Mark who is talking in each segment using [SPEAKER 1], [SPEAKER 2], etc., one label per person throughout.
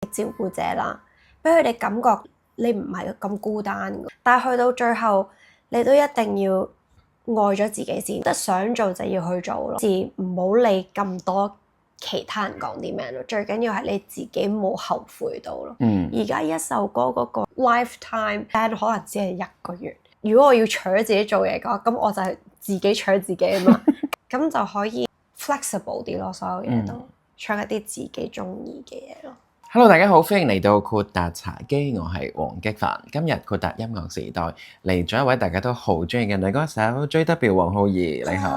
[SPEAKER 1] 照顧者啦，俾佢哋感覺你唔係咁孤單嘅。但係去到最後，你都一定要愛咗自己先，得想做就要去做咯，唔好理咁多其他人講啲咩咯。最緊要係你自己冇後悔到咯。而家一首歌嗰個 lifetime ban 可能只係1個月。如果我要搶自己做嘢嘅話，咁我就係自己搶自己啊嘛。咁就可以 flexible 啲咯，所有嘢都唱一啲自己中意嘅嘢咯。
[SPEAKER 2] Hello， 大家好，歡迎嚟到豁達茶姬，我係黃擊凡。今日豁達音樂時代嚟咗一位大家都好中意嘅女歌手 JW 黃浩儀，你好，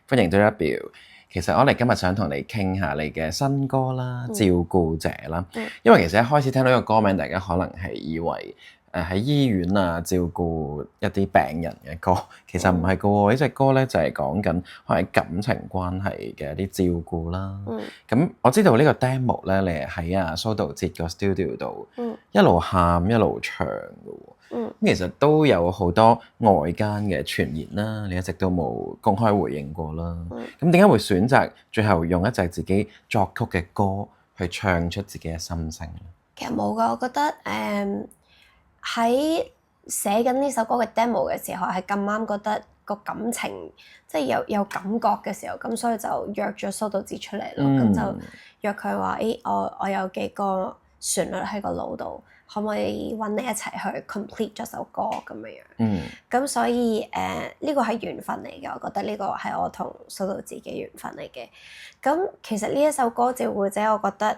[SPEAKER 2] 歡迎 JW。其實我哋今日想同你傾下你嘅新歌啦，照顧者啦。因為其實一開始聽到呢個歌名，大家可能係以為喺醫院啊照顧一啲病人嘅歌，其實唔係噶喎。呢隻歌咧就係講緊可能感情關係嘅一啲照顧啦。咁我知道呢個 demo 咧，你係喺阿蘇道哲個 studio 度一路喊一路唱噶喎。其實都有好多外間嘅傳言啦，你一直都冇公開回應過啦。咁點解會選擇最後用一隻自己作曲嘅歌去唱出自己嘅心聲咧？
[SPEAKER 1] 其實冇噶，我覺得喺寫緊呢首歌嘅 demo 嘅時候，係咁啱覺得個感情即係有感覺嘅時候，咁所以就約咗蘇道哲出嚟咯。咁就約佢話：我有幾個旋律喺個腦度，可唔可以揾你一齊去 complete 咗首歌咁樣？咁所以呢個係緣分嚟嘅，我覺得呢個係我同蘇道哲嘅緣分嚟嘅。咁其實呢一首歌《照顧者》，我覺得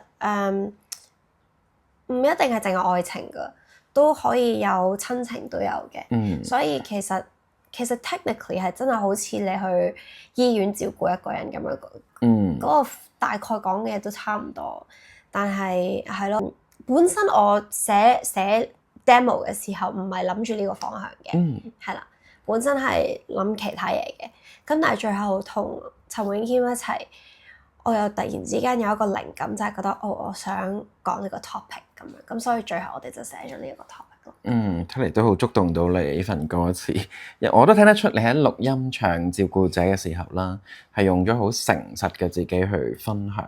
[SPEAKER 1] 唔一定係淨係愛情㗎，都可以有親情都有嘅。所以其實 technically 係真係好似你去醫院照顧一個人咁樣，嗰個大概講嘅嘢都差唔多。但係係咯，本身我寫 demo 嘅時候唔係諗住呢個方向嘅，係啦，本身係諗其他嘢嘅。咁但係最後同陳詠謙一齊，我又突然之間有一個靈感，就係覺得我想講呢個 topic 咁樣，咁所以最後我哋就寫咗呢一個 topic 咯。睇嚟都好觸動到你呢份歌詞，我都聽得出你喺錄音唱照顧者嘅時候啦，係用咗好誠實嘅自己去分享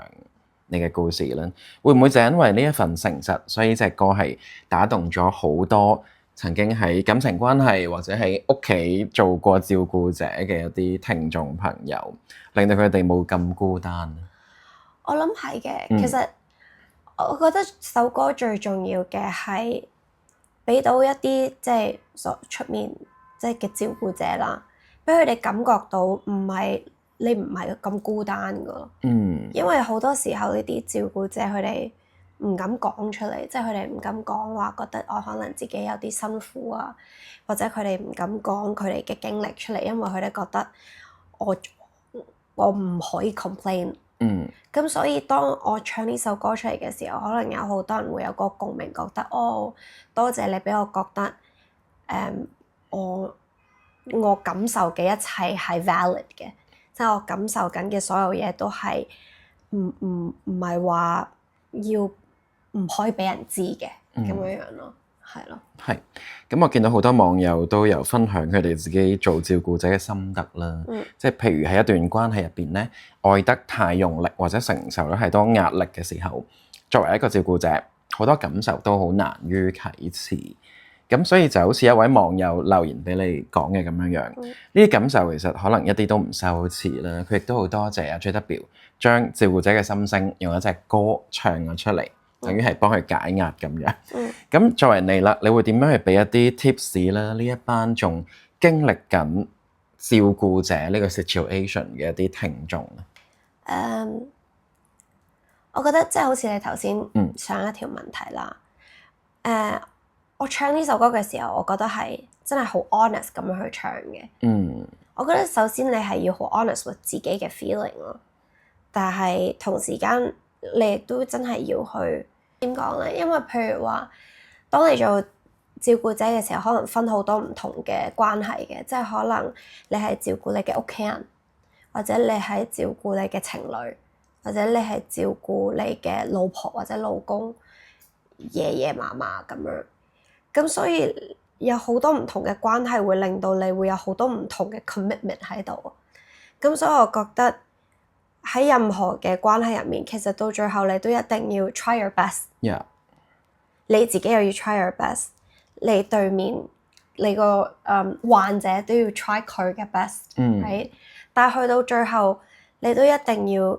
[SPEAKER 1] 你嘅故事啦。會唔會就係因為呢一份誠實，所以隻歌係打動咗好多曾經喺感情關係或者喺屋企做過照顧者嘅一啲聽眾朋友，令到佢哋冇咁孤單？我諗係嘅。其實我覺得首歌最重要嘅係俾到一啲即係出面即係嘅照顧者啦，俾佢哋感覺到你唔係咁孤單噶。因為好多時候呢啲照顧者佢哋唔敢講出嚟，即係佢哋唔敢講話，覺得我可能自己有啲辛苦啊，或者佢哋唔敢講佢哋嘅經歷出嚟，因為佢哋覺得我唔可以 complain。咁所以當我唱呢首歌出嚟嘅時候，可能有好多人會有個共鳴，覺得多謝你俾我覺得我感受嘅一切係 valid 嘅，即係我感受緊嘅所有嘢都係唔係話要唔可以俾人知嘅咁樣咯，係咯。
[SPEAKER 2] 係，咁我見到好多網友都有分享佢哋自己做照顧者嘅心得啦。即係譬如喺一段關係入邊咧，愛得太用力或者承受咗太多壓力嘅時候，作為一個照顧者，好多感受都好難於啟齒。咁所以就好似一位網友留言俾你講嘅咁樣，呢啲感受其實可能一啲都唔羞恥啦。佢亦都好多謝阿 JW 將照顧者嘅心聲用一隻歌唱咗出嚟，等於係幫佢解壓咁樣。咁作為你啦，你會點樣去俾一啲 tips 啦？呢一班仲經歷緊照顧者呢個 situation 嘅一啲聽眾咧？
[SPEAKER 1] 我覺得即係好似你頭先上一條問題啦。我唱呢首歌嘅時候，我覺得係真係好 honest 咁樣去唱嘅。我覺得首先你係要好 honest with 自己嘅 feeling 咯，但係同時間你亦都真係要去點講咧？因為譬如話，當你做照顧者嘅時候，可能分好多唔同嘅關係嘅，即係可能你係照顧你嘅屋企人，或者你係照顧你嘅情侶，或者你係照顧你嘅老婆或者老公、爺爺嫲嫲咁樣。咁所以有好多唔同嘅關係會令到你會有好多唔同嘅 commitment 喺度。咁所以我覺得喺任何嘅關係入面，其實到最後你都一定要 try your best。Yeah. 你自己又要 try your best， 你對面你個患者都要 try 佢嘅 best，right？但係去到最後，你都一定要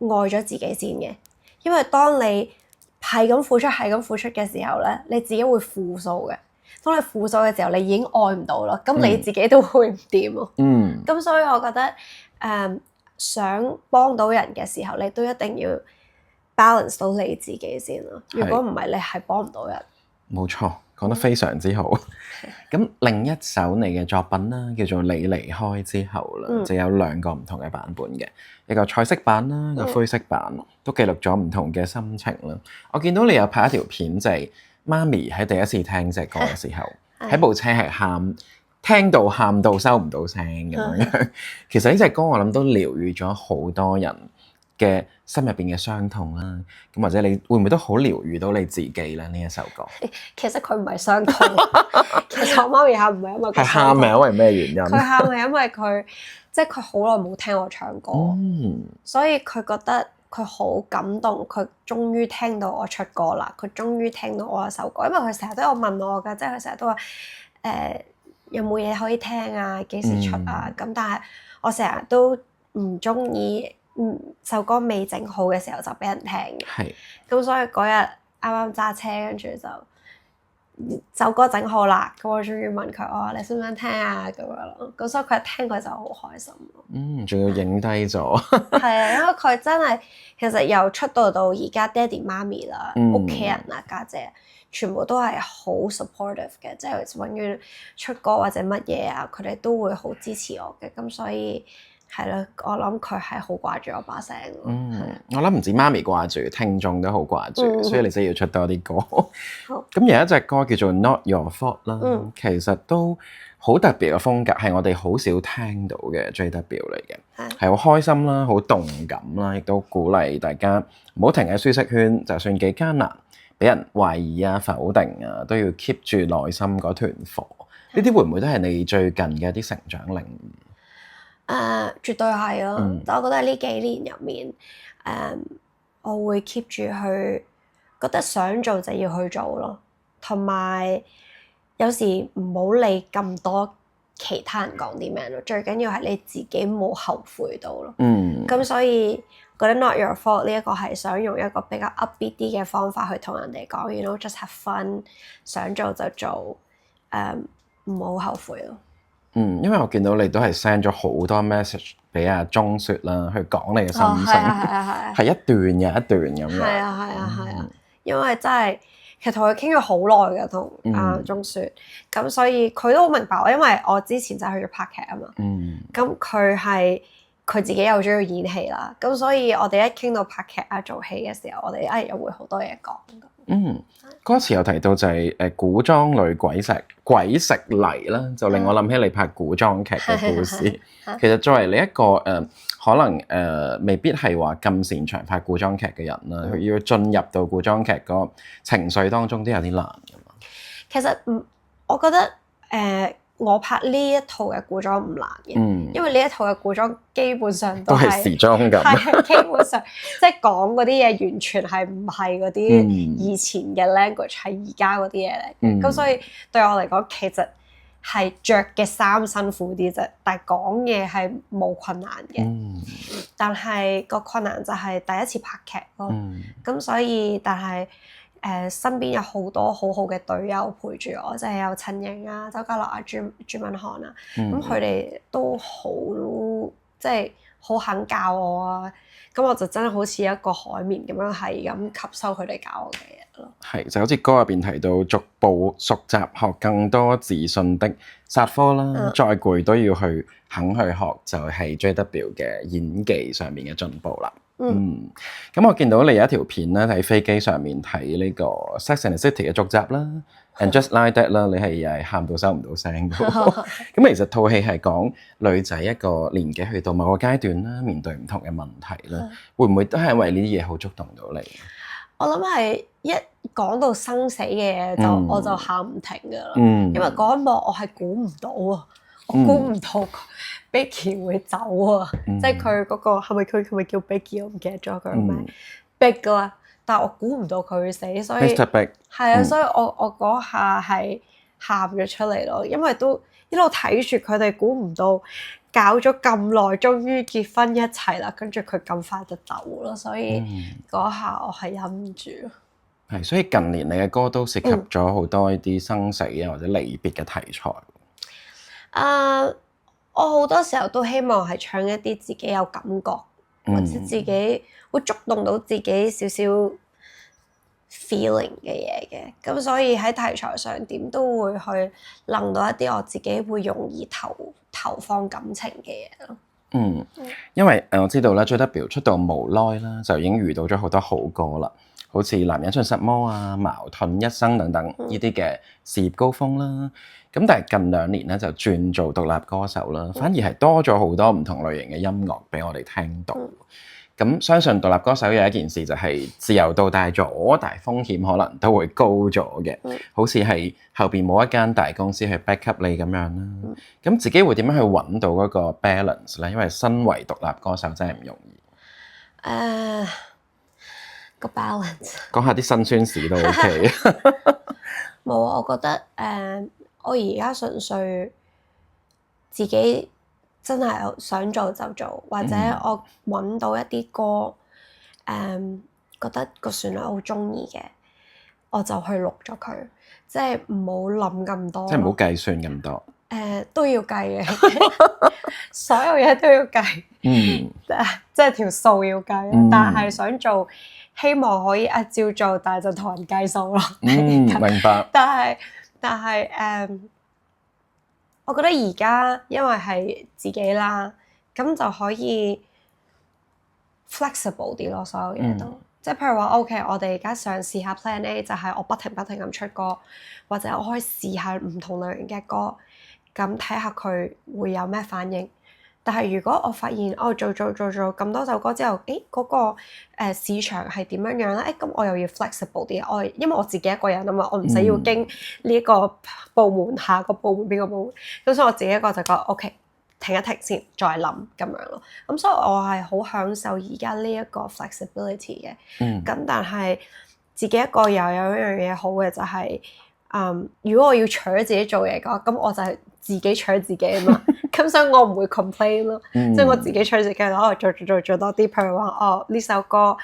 [SPEAKER 1] 愛咗自己先嘅，因為當你係咁付出嘅時候咧，你自己會負數嘅。當你負數嘅時候，你已經愛唔到啦，咁你自己都會唔掂咯。咁所以我覺得想幫到人嘅時候，你都一定要 balance 到你自己先咯。如果唔係，你係幫唔到人。冇
[SPEAKER 2] 錯，講得非常之好。咁另一首你嘅作品啦，叫做《你離開之後》啦，就有2個唔同嘅版本嘅，一個彩色版啦，一個灰色版，都記錄咗唔同嘅心情啦。我見到你有拍一條片，就係媽咪喺第一次聽隻歌嘅時候，喺部車係喊，聽到喊到收唔到聲咁樣。其實呢隻歌我諗都療癒咗好多人嘅心入邊嘅傷痛啦。咁或者你會唔會都好療癒到你自己咧？呢一首歌
[SPEAKER 1] 其實佢唔係傷痛，其實我媽咪喊唔係因為佢
[SPEAKER 2] 係喊係因為咩原因？
[SPEAKER 1] 佢喊係因為佢即係佢好耐冇聽我唱歌，所以佢覺得佢好感動，佢終於聽到我出歌啦，佢終於聽到我一首歌，因為佢成日都有問我㗎，即係佢成日都話有冇嘢可以聽啊，幾時出啊？咁但係我成日都唔中意首歌未整好嘅時候就俾人聽嘅，咁所以嗰日啱啱揸車，跟住就首歌整好啦，咁我終於問佢，我話你想唔想聽啊？咁樣咯，咁所以佢一聽佢就好開心咯。
[SPEAKER 2] 仲要影低咗。係
[SPEAKER 1] 啊，因為佢真係其實由出道到而家，爹哋媽咪啦、屋企人啊、家姐，全部都係好 supportive 嘅，即係永遠出歌或者乜嘢啊，佢哋都會好支持我嘅，咁所以。係咯，我諗佢係好掛住我把聲。
[SPEAKER 2] 我諗唔止媽咪掛住，聽眾都好掛住，所以你真係要出多啲歌。咁有一隻歌叫做 Not Your Fault 啦，其實都好特別嘅風格，係我哋好少聽到嘅 JW 嚟嘅，係好開心啦，好動感啦，亦都鼓勵大家唔好停喺舒適圈，就算幾艱難，俾人懷疑啊、否定啊，都要 keep 住內心嗰團火。呢啲會唔會都係你最近嘅一啲成長領悟？
[SPEAKER 1] 絕對係咯，但我覺得呢幾年入面，我會 keep 住去覺得想做就要去做咯，同埋有時唔好理咁多其他人講啲咩咯，最緊要係你自己冇後悔到咯。咁所以覺得 Not Your Fault 呢一個係想用一個比較 upbeat 啲嘅方法去同人哋講，you know just have fun，想做就做，唔好後悔咯。
[SPEAKER 2] 因為我見到你都係 send 咗好多 message 俾阿鐘雪啦，去講你嘅心聲，係一段又一段咁樣。係
[SPEAKER 1] 啊，因為真係其實同佢傾咗好耐嘅，同阿鐘雪，咁所以佢都好明白我，因為我之前就去咗拍劇啊嘛。咁佢自己又中意演戲啦，咁所以我哋一傾到拍劇啊、做戲嘅時候，我哋又會好多嘢講。
[SPEAKER 2] 歌詞有提到就係古裝女鬼食泥啦，就令我諗起你拍古裝劇嘅故事。其實作為你一個可能未必係話咁擅長拍古裝劇嘅人啦，佢要進入到古裝劇個情緒當中都有啲難㗎嘛。
[SPEAKER 1] 其實我覺得我拍呢一套嘅古裝唔難嘅，因為呢一套嘅古裝基本上都係
[SPEAKER 2] 時裝咁，
[SPEAKER 1] 基本上即係講嗰啲嘢完全係唔係嗰啲以前嘅 language，係而家嗰啲嘢嚟。咁所以對我嚟講，其實係着嘅衫辛苦啲啫，但係講嘢係冇困難嘅。但係個困難就係第一次拍劇咯。咁所以但係。身邊有好多好好嘅隊友陪住我，即係有陳瑩啊、周家樂啊、朱敏瀚啊，咁佢哋都好即係好肯教我啊，咁我就真係好似一個海綿咁樣係咁吸收佢哋教我嘅嘢咯。係
[SPEAKER 2] 就好似歌入邊提到，逐步熟習學更多自信的殺科啦，再攰都要肯去學，就係 JW 嘅演技上面嘅進步啦。咁我見到你有一條片咧，喺飛機上面睇呢個 Sex and the City 嘅續集啦，And Just Like That 啦，你係又係喊到收唔到聲嘅。咁其實套戲係講女仔一個年紀去到某個階段啦，面對唔同嘅問題啦，會唔會都係因為呢啲嘢好觸動到你？
[SPEAKER 1] 我諗係一講到生死嘅嘢我就喊唔停噶啦，因為嗰一幕我係估唔到啊，我估唔到 Biggie 會走啊，即係佢嗰個係咪叫 Biggie？我唔記得咗佢個名。Big 啦，但係我估唔到佢會死，所以
[SPEAKER 2] Mr. Big
[SPEAKER 1] 係啊，所以我嗰下係喊咗出嚟咯，因為都一路睇住佢哋，估唔到搞咗咁耐，終於結婚一齊啦，跟住佢咁快就走咯，所以嗰下我係忍唔住。
[SPEAKER 2] 係，所以近年你嘅歌都涉及咗好多呢啲生死啊或者離別嘅題材。
[SPEAKER 1] 我好多時候都希望係唱一啲自己有感覺，或者自己會觸動到自己少少 feeling 嘅嘢嘅，咁所以喺題材上點都會去諗到一啲我自己會容易投放感情嘅嘢咯。
[SPEAKER 2] 因為我知道咧，JW 出道無耐啦，就已經遇到咗好多好歌啦，好似男人盡什麼啊、矛盾一生等等呢啲嘅事業高峰啦。咁但係近2年咧就轉做獨立歌手啦，反而係多咗好多唔同類型嘅音樂俾我哋聽到。咁相信獨立歌手有一件事就係自由度大咗，但係風險可能都會高咗嘅。好似係後邊冇一間大公司去 back up 你咁樣啦。咁自己會點樣去揾到嗰個 balance 咧？因為身為獨立歌手真係唔容易。
[SPEAKER 1] 個 balance
[SPEAKER 2] 講下啲辛酸事都 OK。
[SPEAKER 1] 冇，我覺得我而家純粹自己真係想做就做，或者我揾到一啲歌，覺得個旋律好中意嘅，我就去錄咗佢，即係唔好諗咁多，
[SPEAKER 2] 即係唔好計算咁多。
[SPEAKER 1] 都要計嘅，所有嘢都要計，即係條數要計，但係想做，希望可以照做，但係就同人計數咯。
[SPEAKER 2] 明白。
[SPEAKER 1] 但係我覺得而家因為係自己啦，咁就可以 flexible 啲咯，所有嘢都，即係譬如話 OK，我哋而家嘗試下 Plan A，就係我不停咁出歌，或者我可以試下唔同類型嘅歌，咁睇下佢會有咩反應。但係如果我發現做咁多首歌之後，嗰個市場係點樣樣咧？咁我又要 flexible 啲，因為我自己一個人啊嘛，我唔使要經呢一個部門、下個部門、邊個部門，咁所以我自己一個就覺得 OK，停一停先，再諗咁樣咯。咁所以我係好享受而家呢一個 flexibility 嘅。咁但係自己一個又有一樣嘢好嘅就係，如果我要搶自己做嘢嘅話，咁我就係自己搶自己啊嘛。咁所以我唔會 complain 咯，即係我自己搶自己，做多啲。譬如話呢首歌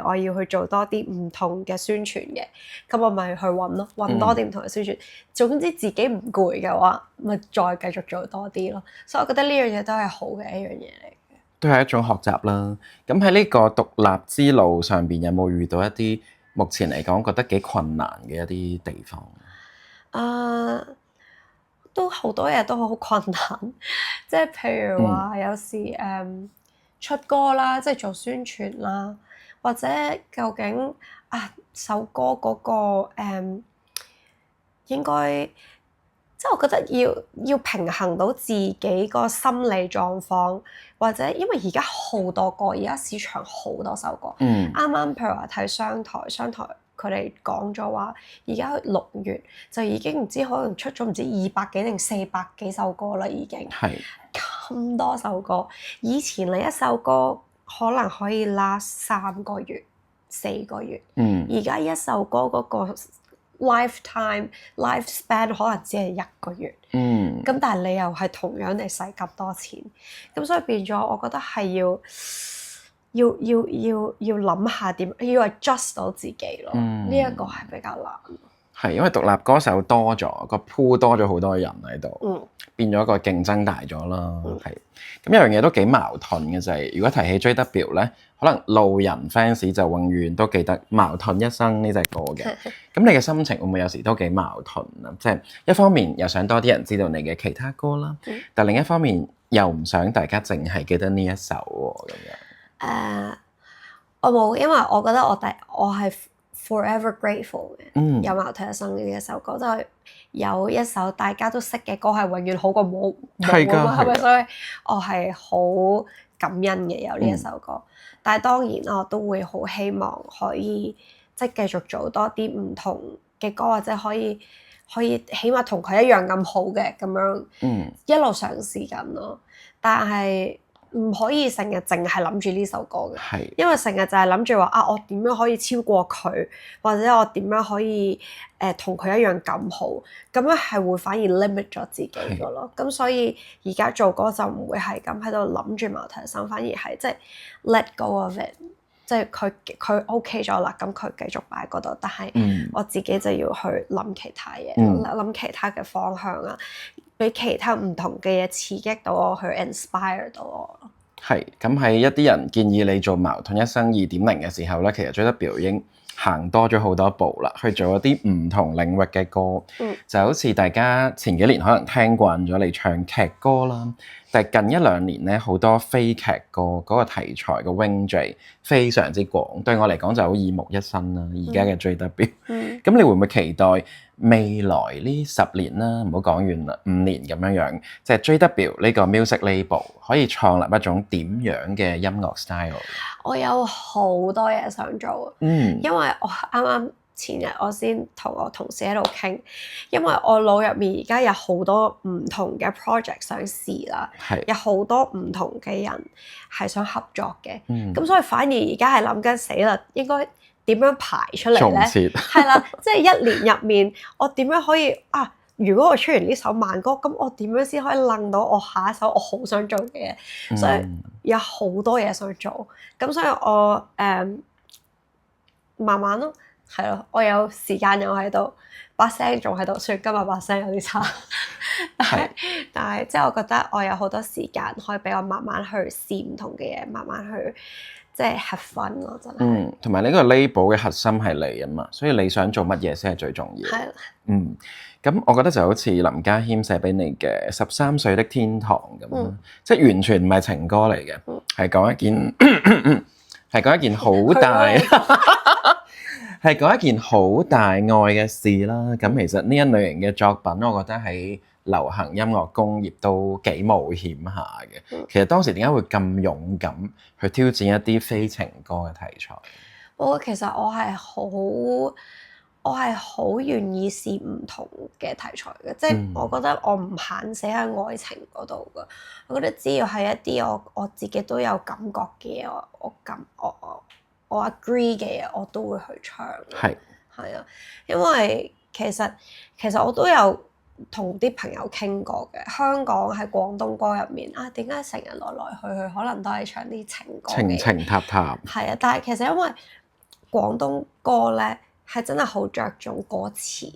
[SPEAKER 1] 我要去做多啲唔同嘅宣傳嘅，咁我咪去揾多啲唔同嘅宣傳。總之自己唔攰嘅話，咪再繼續做多啲咯。所以我覺得呢樣嘢都係好嘅一樣嘢嚟嘅，都
[SPEAKER 2] 係一種學習啦。咁喺呢個獨立之路上邊，有冇遇到一啲目前嚟講覺得幾困難嘅一啲地方？
[SPEAKER 1] 都好多嘢都好困難，即係譬如話有時出歌啦，即係做宣傳啦，或者究竟首歌嗰個應該，即係我覺得要平衡到自己個心理狀況，或者因為而家好多歌，而家市場好多首歌，啱啱譬如話睇商台。佢哋講咗話，而家6月就已經唔知可能出咗唔知200幾定400幾首歌啦，已經係咁多首歌。以前你一首歌可能可以 last 3個月、4個月，而家一首歌嗰個 lifespan 可能只係1個月，咁但係你又係同樣地使咁多錢，咁所以變咗，我覺得係要諗下點，要 adjust 到自己咯。呢一個係比較難。
[SPEAKER 2] 係因為獨立歌手多咗，個 pool 多咗好多人喺度，變咗個競爭大咗啦。係咁有樣嘢都幾矛盾嘅就係，如果提起 JW 咧，可能路人 fans 就永遠都記得《矛盾一生》呢隻歌嘅。咁你嘅心情會唔會有時都幾矛盾啊？即係一方面又想多啲人知道你嘅其他歌啦，但另一方面又唔想大家淨係記得呢一首喎咁樣。
[SPEAKER 1] 我冇，因為我覺得我係 forever grateful 嘅。有矛盾一生呢一首歌，就係有一首大家都識嘅歌，係永遠好過冇啊嘛，係咪？所以我係好感恩嘅有呢一首歌。但係當然我都會好希望可以即係繼續做多啲唔同嘅歌，或者可以可以起碼同佢一樣咁好嘅咁樣，一路嘗試緊咯。但係唔可以成日淨係諗住呢首歌嘅，
[SPEAKER 2] 係
[SPEAKER 1] 因為成日就係諗住話啊，我點樣可以超過佢，或者我點樣可以同佢一樣咁好，咁樣係會反而 limit 咗自己嘅咯。咁所以而家做歌就唔會係咁喺度諗住矛盾心，反而係即係 let go of it。即係佢 OK 咗啦，咁佢繼續擺嗰度，但係我自己就要去諗其他嘢，諗其他嘅方向啊，俾其他唔同嘅嘢刺激到我，去 inspire 到我咯。
[SPEAKER 2] 係咁，喺一啲人建議你做矛盾一生2.0嘅時候咧，其實 JW 已經行多咗好多步啦，去做一啲唔同領域嘅歌，就好似大家前幾年可能聽慣咗你唱劇歌啦，但係近1-2年咧，好多非劇歌嗰個題材嘅 range 非常之廣，對我嚟講就好耳目一新啦。而家嘅 JW，咁你會唔會期待未來呢10年啦，唔好講遠啦，5年咁樣，即係 JW 呢個 music label 可以創立一種點樣嘅音樂 style？
[SPEAKER 1] 我有好多嘢想做，因為我啱啱前日我先同我同事喺度傾，因為我腦入面而家有好多唔同嘅 project 想試啦，有好多唔同嘅人係想合作嘅，咁所以反而而家係諗緊死啦，應該點樣排出嚟咧？係啦，即係1年入面我點樣可以啊？如果我出完呢首慢歌，咁我點樣先可以令到我下一首我好想做嘅嘢？所以有好多嘢想做，咁所以我慢慢咯，係咯，我有時間又喺度，把聲仲喺度，雖然今日把聲有啲差，但係即係我覺得我有好多時間可以俾我慢慢去試唔同嘅嘢，慢慢去即係 have fun 咯，真係。
[SPEAKER 2] 同埋呢個 label 嘅核心係你啊嘛，所以你想做乜嘢先係最重要。
[SPEAKER 1] 係。
[SPEAKER 2] 咁我覺得就好似林家謙寫俾你嘅《13歲的天堂》咁，即係完全唔係情歌嚟嘅，係講一件好大，係講一件好大愛嘅事啦。咁其實呢一類型嘅作品，我覺得喺流行音樂工業都幾冒險下嘅。其實當時點解會咁勇敢去挑戰一啲非情歌嘅題材？
[SPEAKER 1] 其實我係好願意試唔同嘅題材嘅，即係我覺得我唔限死喺愛情嗰度㗎。我覺得只要係一啲我自己都有感覺嘅嘢，我 agree 嘅嘢，我都會去唱。係啊，因為其實我都有同啲朋友傾過嘅。香港喺廣東歌入面啊，點解成日來來去去可能都係唱啲情歌嘅？情塔塔。係啊，但係其實因為廣東歌咧，係真係好着重歌詞，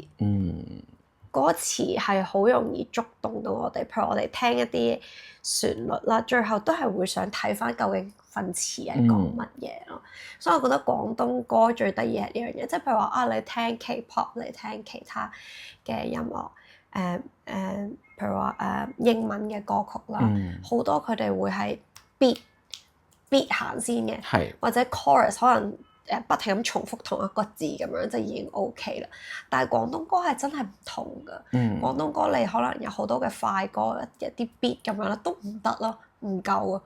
[SPEAKER 1] 歌詞係好容易觸動到我哋。譬如我哋聽一啲旋律啦，最後都係會想睇翻究竟份詞係講乜嘢咯。所以我覺得廣東歌最得意係呢樣嘢，即係譬如話啊，你聽 K-pop，你聽其他嘅音樂，譬如話英文嘅歌曲啦，好多佢哋會係 beat 行先嘅，或者 chorus 可能不停咁重複同一個字咁樣，就已經 OK 啦。但係廣東歌係真係唔同㗎。廣東歌你可能有好多嘅快歌，一啲 beat 咁樣啦，都唔得咯，唔夠啊！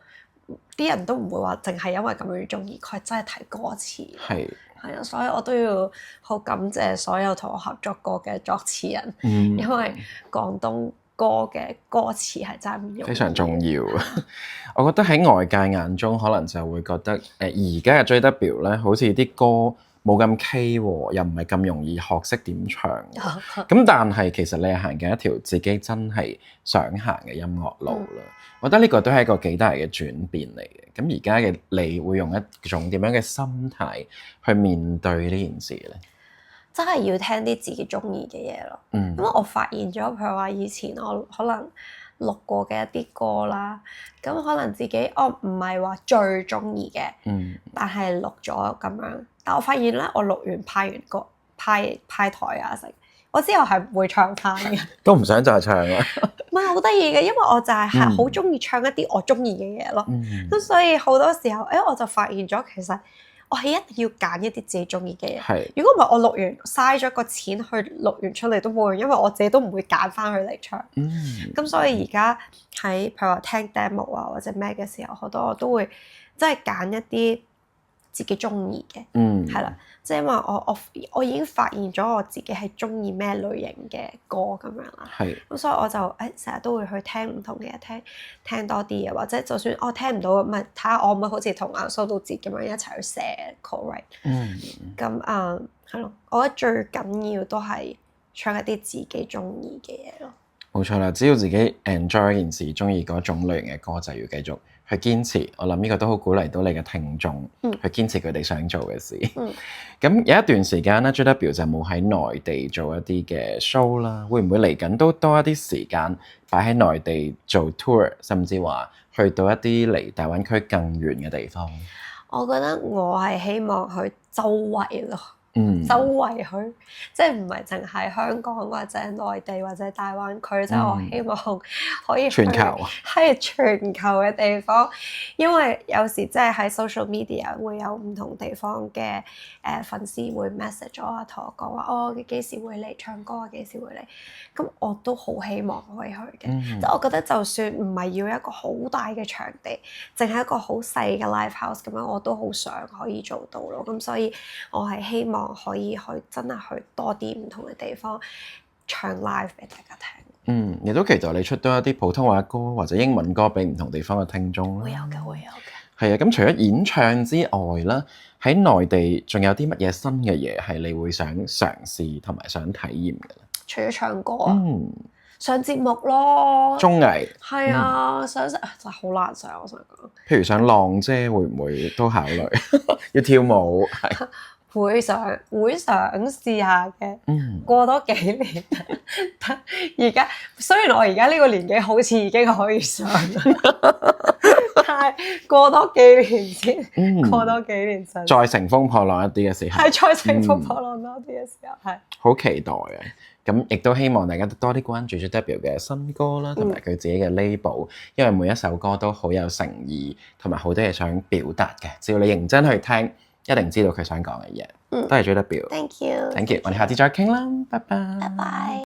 [SPEAKER 1] 啲人都唔會話淨係因為咁樣中意，佢係真係睇歌詞。係啊，所以我都要好感謝所有同我合作過嘅作詞人，因為廣東歌嘅歌詞係真係唔容易，非常重要。
[SPEAKER 2] 我覺得喺外界眼中，可能就會覺得而家嘅 JW 咧，好似啲歌冇咁 K 喎，又唔係咁容易學識點唱。咁但係其實你係行緊一條自己真係想行嘅音樂路啦。我覺得呢個都係一個幾大嘅轉變嚟嘅。咁而家嘅你會用一種點樣嘅心態去面對呢件事咧？
[SPEAKER 1] 真係要聽啲自己中意嘅嘢咯。因為我發現咗，譬如話以前我可能錄過嘅一啲歌啦，咁可能自己唔係話最中意嘅，但係錄咗咁樣。但我發現咧，我錄完派完歌派台啊成，我之後係唔會唱翻嘅，
[SPEAKER 2] 都唔想再唱啦。
[SPEAKER 1] 唔係好得意嘅，因為我就係好中意唱一啲我中意嘅嘢咯。咁所以好多時候，我就發現咗其實我係一定要揀一啲自己中意嘅嘢。如果唔係，我錄完嘥咗個錢去錄完出嚟都冇用，因為我自己都唔會揀翻佢嚟唱。咁所以而家喺譬如話聽 demo 啊或者咩嘅時候，好多我都會即係揀一啲自己中意嘅，係啦，即係因為我已經發現咗我自己係中意咩類型嘅歌咁樣啦，咁所以我就成日都會去聽唔同嘅嘢，聽多啲嘢，或者就算我聽唔到，咪睇下我可唔可以好似同阿蘇道哲咁樣一齊去寫 co-write，咁係咯，我覺得最緊要都係唱一啲自己中意嘅嘢咯。
[SPEAKER 2] 冇錯啦，只要自己 enjoy 一件事，中意嗰種類型嘅歌，就要繼續去堅持。我諗呢個都好鼓勵到你嘅聽眾，去堅持佢哋想做嘅事。咁有一段時間咧，JW 就冇喺內地做一啲嘅 show 啦，會唔會嚟緊都多一啲時間擺喺內地做 tour，甚至話去到一啲離大灣區更遠嘅地方？
[SPEAKER 1] 我覺得我係希望去周圍咯。周圍去，即係唔係淨係香港或者內地或者大灣區，即係我希望可以去
[SPEAKER 2] 全球，
[SPEAKER 1] 係全球嘅地方，因為有時即係喺 social media 會有唔同地方嘅粉絲會 message 我啊，同我講話你幾時會嚟唱歌啊？幾時會嚟？咁我都好希望可以去嘅，即係我覺得就算唔係要一個好大嘅場地，淨係一個好細嘅 live house 咁樣，我都好想可以做到咯。咁所以我係希望可以去真係去多啲唔同嘅地方唱 live 俾大家聽。
[SPEAKER 2] 亦都期待你出多一啲普通話歌或者英文歌俾唔同地方嘅聽眾啦。
[SPEAKER 1] 會有嘅。
[SPEAKER 2] 係啊，咁除咗演唱之外啦，喺內地仲有啲乜嘢新嘅嘢係你會想嘗試同埋想體驗嘅咧？
[SPEAKER 1] 除咗唱歌上節目咯，
[SPEAKER 2] 綜藝
[SPEAKER 1] 係啊，想就好難上，我想講。
[SPEAKER 2] 譬如上浪姐會唔會都考慮要跳舞？係
[SPEAKER 1] 會想試下嘅，過多幾年。而家雖然我而家呢個年紀好似已經可以上，但係過多幾年先，過多幾年先
[SPEAKER 2] 再乘風破浪一啲嘅時候，
[SPEAKER 1] 係再乘風破浪多啲嘅時候，係
[SPEAKER 2] 好期待嘅。咁亦都希望大家多啲關注 JW 嘅新歌啦，同埋佢自己嘅 label，因為每一首歌都好有誠意，同埋好多嘢想表達嘅。只要你認真去聽，一定知道佢想講嘅嘢。多謝 JW，Thank you，我哋下次再傾啦，拜拜。